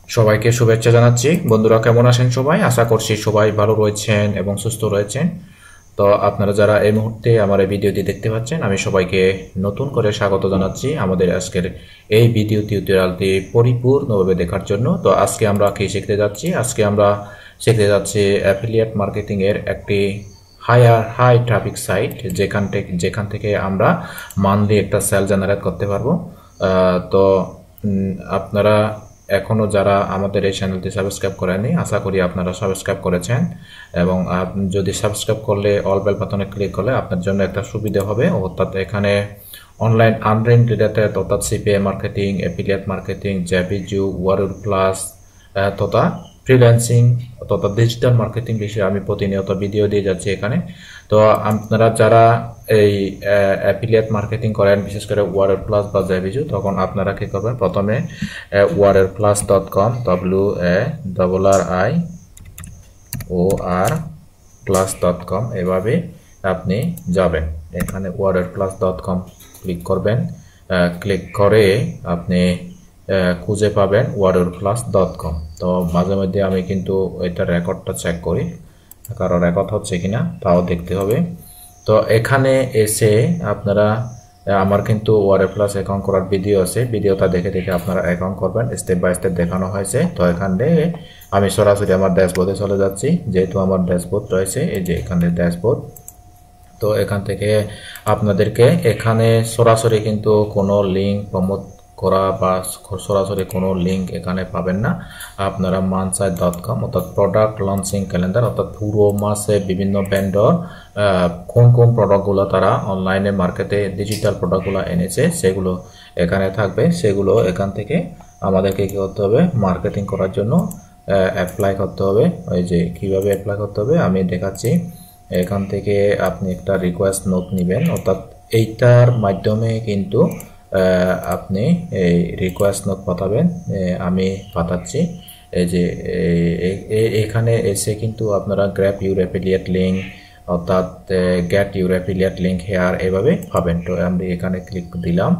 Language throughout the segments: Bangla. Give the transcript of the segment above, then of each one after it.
সবাইকে শুভেচ্ছা জানাচ্ছি। বন্ধুরা কেমন আছেন সবাই? আশা করছি সবাই ভালো রয়েছেন এবং সুস্থ রয়েছেন। তো আপনারা যারা এই মুহূর্তে আমার এই ভিডিওটি দেখতে পাচ্ছেন, আমি সবাইকে নতুন করে স্বাগত জানাচ্ছি আমাদের আজকের এই ভিডিও টিউটোরিয়ালটি পরিপূর্ণভাবে দেখার জন্য। তো আজকে আমরা কি শিখতে যাচ্ছি? আজকে আমরা শিখতে যাচ্ছি অ্যাফিলিয়েট মার্কেটিং এর একটি হাই ট্রাফিক সাইট যেখান থেকে আমরা মান্থলি একটা সেল জেনারেট করতে পারবো। তো আপনারা এখনো যারা আমাদের এই চ্যানেলটি সাবস্ক্রাইব করেননি, আশা করি আপনারা সাবস্ক্রাইব করেছেন এবং যদি সাবস্ক্রাইব করলে অল বেল বাটনে ক্লিক করলে আপনার জন্য একটা সুবিধা হবে। অর্থাৎ এখানে অনলাইন আর্নিং রিলেটেড অর্থাৎ সিপিএ মার্কেটিং, অ্যাফিলিয়েট মার্কেটিং, জ্যাভিজু, ওয়ারুর প্লাস তথা ফ্রিল্যান্সিং তথা ডিজিটাল মার্কেটিং বিষয়ে আমি প্রতিনিয়ত ভিডিও দিয়ে যাচ্ছি এখানে। তো আপনারা যারা এই অ্যাফিলিয়েট মার্কেটিং করেন, বিশেষ করে ওয়ারুর প্লাস বা জ্যাভিজু, তখন আপনারা কি করবেন? প্রথমে warriorplus.com warriorplus.com এভাবে আপনি যাবেন। এখানে warriorplus.com ক্লিক করবেন। ক্লিক করে আপনি খুঁজে পাবেন warriorplus.com। তো মাঝে মধ্যে আমি কিন্তু এটা রেকর্ডটা চেক করি, কারণ রেকর্ড হচ্ছে কিনা তাও দেখতে হবে। তো এখানে এসে আপনারা আমার কিন্তু ওয়ারওয়ার প্লাস অ্যাকাউন্ট করার ভিডিও আছে, ভিডিওটা দেখে দেখে আপনারা অ্যাকাউন্ট করবেন, স্টেপ বাই স্টেপ দেখানো হয়েছে। তো এখানে আমি সরাসরি আমার ড্যাশবোর্ডে চলে যাচ্ছি, যেহেতু আমার ড্যাশবোর্ড রয়েছে, এই যে এখানে ড্যাশবোর্ড। তো এখান থেকে আপনাদেরকে এখানে সরাসরি কিন্তু কোনো লিঙ্ক প্রমোট করা বা সরাসরি কোনো লিঙ্ক এখানে পাবেন না। আপনারা mansai.com অর্থাৎ প্রোডাক্ট লঞ্চিং ক্যালেন্ডার, অর্থাৎ পুরো মাসে বিভিন্ন ভেন্ডর কোন কোন প্রোডাক্টগুলো তারা অনলাইনে মার্কেটে ডিজিটাল প্রোডাক্টগুলো এনেছে সেগুলো এখানে থাকবে। সেগুলো এখান থেকে আমাদেরকে কী করতে হবে? মার্কেটিং করার জন্য অ্যাপ্লাই করতে হবে। ওই যে কীভাবে অ্যাপ্লাই করতে হবে আমি দেখাচ্ছি। এখান থেকে আপনি একটা রিকোয়েস্ট নোট নেবেন, অর্থাৎ এইটার মাধ্যমে কিন্তু আপনি এই রিকোয়েস্ট নোট পাঠাবেন। আমি পাঠাচ্ছি। এই যে এখানে এসে কিন্তু আপনারা গ্র্যাব ইউর অ্যাফিলিয়েট লিঙ্ক অর্থাৎ get your affiliate link here এভাবে পাবেন। তো আমি এখানে ক্লিক দিলাম।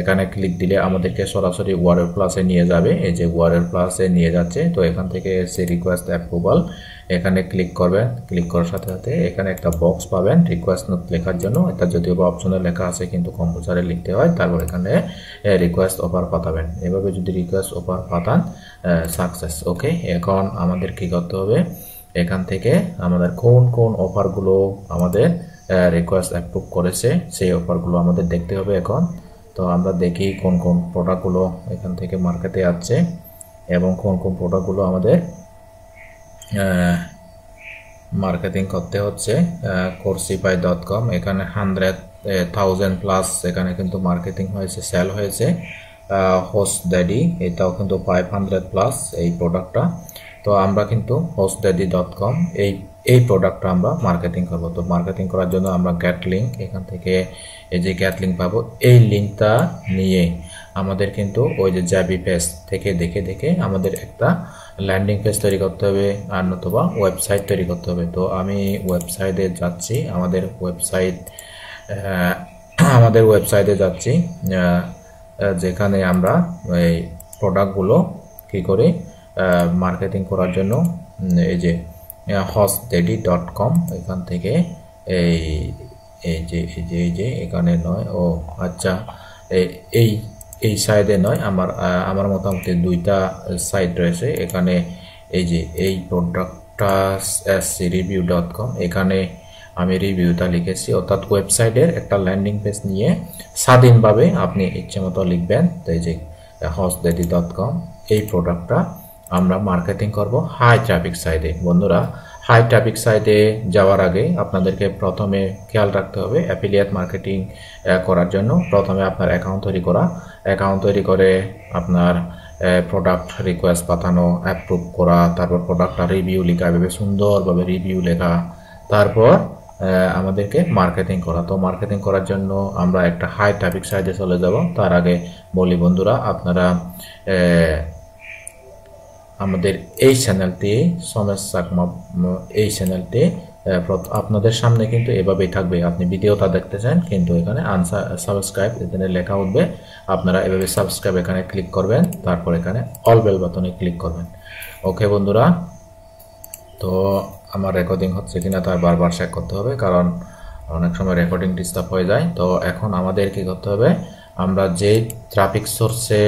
এখানে ক্লিক দিলে আমাদেরকে সরাসরি ওয়ারওয়ার প্লাসে নিয়ে যাবে। এই যে ওয়ারওয়ার প্লাসে নিয়ে যাচ্ছে। তো এখান থেকে এসে রিকোয়েস্ট অ্যাপ্রুভাল এখানে ক্লিক করবেন। ক্লিক করার সাথে সাথে এখানে একটা বক্স পাবেন রিকোয়েস্ট নোট লেখার জন্য। এটা যদিও বা অপশনে লেখা আছে কিন্তু কম্পিউটারে লিখতে হয়। তারপর এখানে রিকোয়েস্ট অফার পাঠাবেন। এভাবে যদি রিকোয়েস্ট অফার পাঠান সাকসেস। ওকে, এখন আমাদের কি করতে হবে? এখান থেকে আমাদের কোন কোন অফারগুলো আমাদের রিকোয়েস্ট অ্যাপ্রুভ করেছে সেই অফারগুলো আমাদের দেখতে হবে এখন। তো আমরা দেখি কোন কোন প্রোডাক্টগুলো এখান থেকে মার্কেটে আছে এবং কোন কোন প্রোডাক্টগুলো আমাদের মার্কেটিং করতে হচ্ছে। coursify.com এখানে 100,000 প্লাস এখানে কিন্তু মার্কেটিং হয়েছে, সেল হয়েছে। hostdaddy এটাও কিন্তু 500 প্লাস এই প্রোডাক্টটা। তো আমরা কিন্তু hostdaddy.com এই প্রোডাক্টটা আমরা মার্কেটিং করব। তো মার্কেটিং করার জন্য আমরা গেট লিঙ্ক, এখান থেকে এই যে গেট লিঙ্ক পাবো, এই লিঙ্কটা নিয়ে আমাদের কিন্তু ওই যে জ্যাবি পেজ থেকে দেখে দেখে আমাদের একটা ল্যান্ডিং পেজ তৈরি করতে হবে আর নতুবা ওয়েবসাইট তৈরি করতে হবে। তো আমি ওয়েবসাইটে যাচ্ছি, আমাদের ওয়েবসাইটে যাচ্ছি, যেখানে আমরা এই প্রোডাক্টগুলো কী করে মার্কেটিং করার জন্য এই যে hostdaddy.com এখান থেকে এই যে এখানে নয়, ও আচ্ছা, এই সাইডে নয়, আমার মোটামুটি দুইটা সাইট রয়েছে এখানে। এই যে এই প্রোডাক্টটা review.com এখানে আমি রিভিউটা লিখেছি, অর্থাৎ ওয়েবসাইটের একটা ল্যান্ডিং পেজ নিয়ে স্বাধীনভাবে আপনি ইচ্ছে মতো লিখবেন। তো এই যে hostdaddy.com এই প্রোডাক্টটা আমরা মার্কেটিং করব হাই ট্রাফিক সাইটে। বন্ধুরা, হাই ট্রাফিক সাইটে যাওয়ার আগে আপনাদেরকে প্রথমে খেয়াল রাখতে হবে অ্যাফিলিয়েট মার্কেটিং করার জন্য প্রথমে আপনার অ্যাকাউন্ট তৈরি করে আপনার প্রোডাক্ট রিকোয়েস্ট পাঠানো, অ্যাপ্রুভ করা, তারপর প্রোডাক্টটা রিভিউ লেখা, এভাবে সুন্দরভাবে রিভিউ লেখা, তারপর আমাদেরকে মার্কেটিং করা। তো মার্কেটিং করার জন্য আমরা একটা হাই ট্রাফিক সাইটে চলে যাব। তার আগে বলি বন্ধুরা, আপনারা আমাদের এই চ্যানেলটি এই চ্যানেলটি আপনাদের সামনে কিন্তু এভাবেই থাকবে। আপনি ভিডিওটা দেখতেছেন কিন্তু এখানে আনসাবস্ক্রাইব এখানে লেখা উঠবে। আপনারা এভাবে সাবস্ক্রাইব এখানে ক্লিক করবেন, তারপর এখানে অল বেল বাটনে ক্লিক করবেন। ওকে বন্ধুরা, তো আমার রেকর্ডিং হচ্ছে কিনা তার বারবার চেক করতে হবে, কারণ অনেক সময় রেকর্ডিং ডিস্টার্ব হয়ে যায়। তো এখন আমাদের কি করতে হবে, আমরা যে ট্রাফিক সোর্সে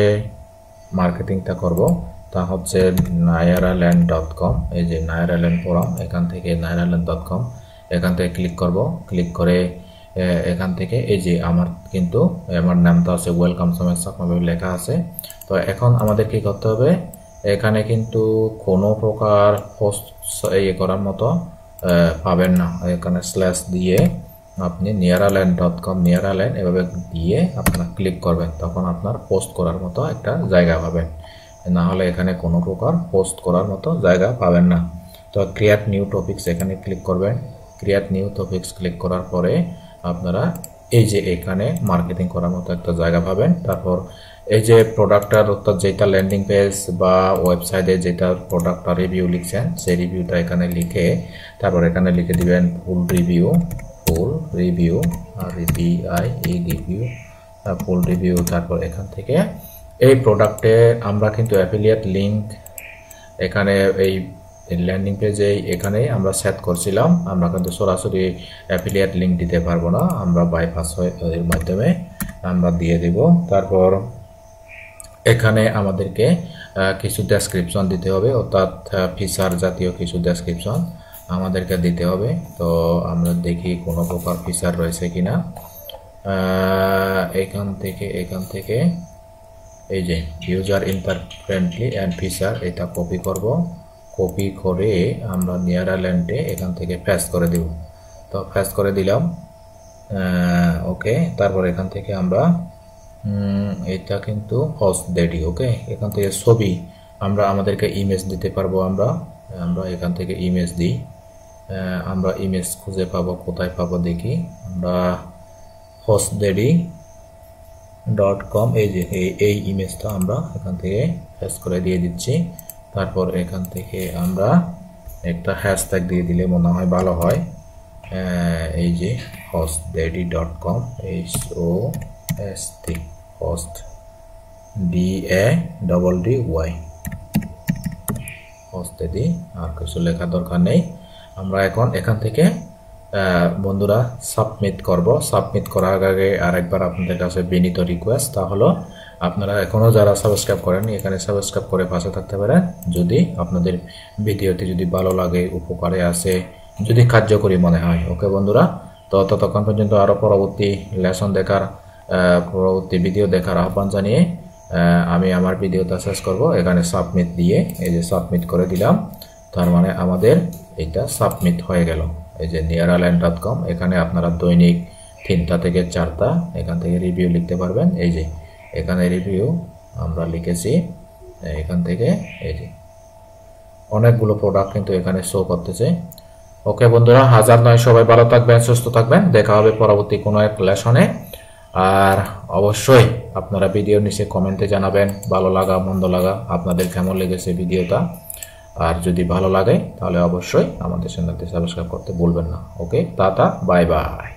মার্কেটিংটা করব তা হচ্ছে nairaland.com। এই যে nairaland ফোরাম, এখান থেকে nairaland.com এখান থেকে ক্লিক করব। ক্লিক করে এখান থেকে এই যে আমার নামটা আছে ওয়েলকাম সমস্যা লেখা আছে। তো এখন আমাদের কি করতে হবে, এখানে কিন্তু কোনো প্রকার পোস্ট করার মতো পাবেন না। এখানে স্ল্যাশ দিয়ে আপনি nairaland.com nairaland এভাবে দিয়ে আপনারা ক্লিক করবেন, তখন আপনার পোস্ট করার মতো একটা জায়গা পাবেন। না হলে এখানে কোনো প্রকার পোস্ট করার মতো জায়গা পাবেন না। তো ক্রিয়েট নিউ টপিকস এখানে ক্লিক করবেন। ক্রিয়েট নিউ টপিকস ক্লিক করার পরে আপনারা এই যে এখানে মার্কেটিং করার মতো একটা জায়গা পাবেন। তারপর এই যে প্রোডাক্টটার অর্থাৎ যেটা ল্যান্ডিং পেজ বা ওয়েবসাইটে যেটা প্রোডাক্টটা রিভিউ লিখছেন সেই রিভিউটা এখানে লিখে তারপর এখানে লিখে দিবেন ফুল রিভিউ আর ফুল রিভিউ। তারপর এখান থেকে এই প্রোডাক্টে আমরা কিন্তু অ্যাফিলিয়েট লিঙ্ক এখানে এই ল্যান্ডিং পেজে এখানে আমরা সেট করছিলাম। আমরা কিন্তু সরাসরি অ্যাফিলিয়েট লিঙ্ক দিতে পারবো না, আমরা বাইপাস এর মাধ্যমে আমরা দিয়ে দেব। তারপর এখানে আমাদেরকে কিছু ডেসক্রিপশন দিতে হবে, অর্থাৎ ফিচার জাতীয় কিছু ডেসক্রিপশন আমাদেরকে দিতে হবে। তো আমরা দেখি কোনো প্রকার ফিচার রয়েছে কিনা। এখান থেকে এই যে ইউজার ইন্টারফ্রেন্ডলি অ্যান্ড ফিচার এটা কপি করব। কপি করে আমরা nairaland-এ এখান থেকে পেস্ট করে দেব। তো পেস্ট করে দিলাম, ওকে। তারপর এখান থেকে আমরা এটা কিন্তু হোস্ট দেডি, ওকে। এখান থেকে ছবি আমরা আমাদেরকে ইমেজ দিতে পারবো। আমরা এখান থেকে ইমেজ দিই। আমরা ইমেজ খুঁজে পাবো, কোথায় পাবো দেখি। আমরা hostdaddy.com এই যে এই ইমেজটা আমরা এখান থেকে পেস্ট করে দিয়ে দিচ্ছি। তারপর এখান থেকে আমরা একটা হ্যাশট্যাগ দিয়ে দিলে মনে হয় ভালো হয়। এই যে hostdaddy.com hostdaddy আর কিছু লেখা দরকার নেই। আমরা এখন এখান থেকে বন্ধুরা সাবমিট করব। সাবমিট করার আগে আরেকবার আপনাদের কাছে বিনীত রিকোয়েস্ট, তা হলো আপনারা এখনো যারা সাবস্ক্রাইব করেন এখানে সাবস্ক্রাইব করে পাশে থাকতে পারেন। যদি আপনাদের ভিডিওটি যদি ভালো লাগে, উপকারে আসে, যদি কার্যকরী মনে হয়, ওকে বন্ধুরা। তো ততক্ষণ পর্যন্ত আরো পরবর্তী লেসন দেখার পরবর্তী ভিডিও দেখার আহ্বান জানিয়ে আমি আমার ভিডিওটা শেষ করব। এখানে সাবমিট দিয়ে এই যে সাবমিট করে দিলাম, তার মানে আমাদের এটা সাবমিট হয়ে গেল। এই যে nairaland.com এখানে আপনারা দৈনিক 3টা থেকে 4টা এখান থেকে রিভিউ লিখতে পারবেন। এই যে এখানে রিভিউ আমরা লিখেছি, এখান থেকে এই যে অনেকগুলো প্রোডাক্ট কিন্তু এখানে শো করতেছে। ওকে বন্ধুরা, হাজার নয়, সবাই ভালো থাকবেন, সুস্থ থাকবেন। দেখা হবে পরবর্তী কোনো এক লেসনে। আর অবশ্যই আপনারা ভিডিওর নিচে কমেন্টে জানাবেন ভালো লাগা মন্দ লাগা, আপনাদের কেমন লেগেছে ভিডিওটা। আর যদি ভালো লাগে তাহলে অবশ্যই আমাদের চ্যানেলটি সাবস্ক্রাইব করতে ভুলবেন না। ওকে, টাটা, বাই বাই।